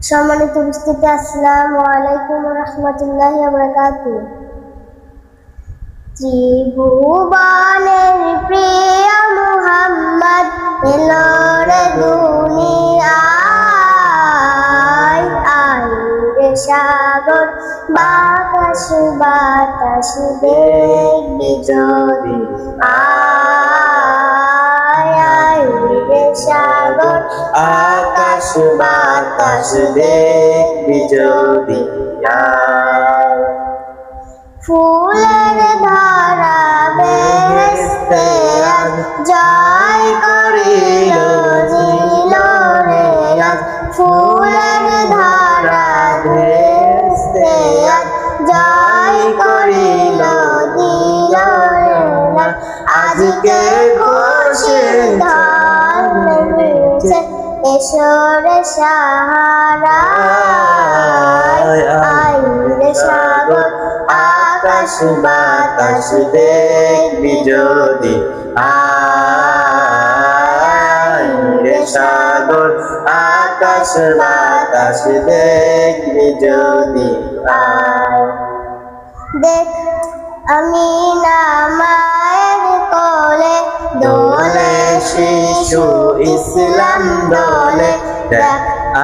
সম্মানিত উপস্থিতি, আসসালামু আলাইকুম ওয়া রাহমাতুল্লাহি ওয়া বারাকাতুহু। ত্রিভুবনের প্রিয় মুহাম্মদ এলো রে দুনিয়ায়, আয় রে সাগর বাতাস বাতাস দেখবি যদি, আয় রে সাগর আকাশ বাতাস দেখবি যদি, ফুলের ধারা বেহেশতে আজ জয় করিল দিল রে আজ, ফুলের ধারা বেহেশতে আজ জয় করিল দিল রে আজ। আজকে খুশির ধান নেমেছে, এসো রে সাহারায়, আয় রে সাগর আকাশ বাতাস দেখবি যদি, আয় রে সাগর আকাশ বাতাস দেখবি যদি, আয়। দেখ আমিনা মায়ের কোলে দোলে শিশু ইসলাম দোলে, দেখ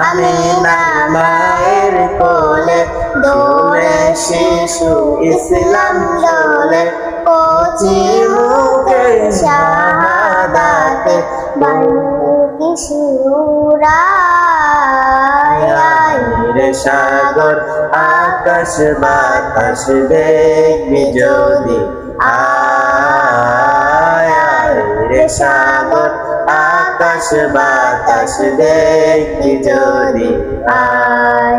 আমিনা মায়ের কোলে দোলে শিশু ইসলাম দোলে, কচি মুখে শাহাদাতে বালুকি সুরায়, আয় রে সাগর আকাশ বাতাস দেখবি যদি, আয় রে সাগর আকাশ বাতাস দেখবি যদি, আয়।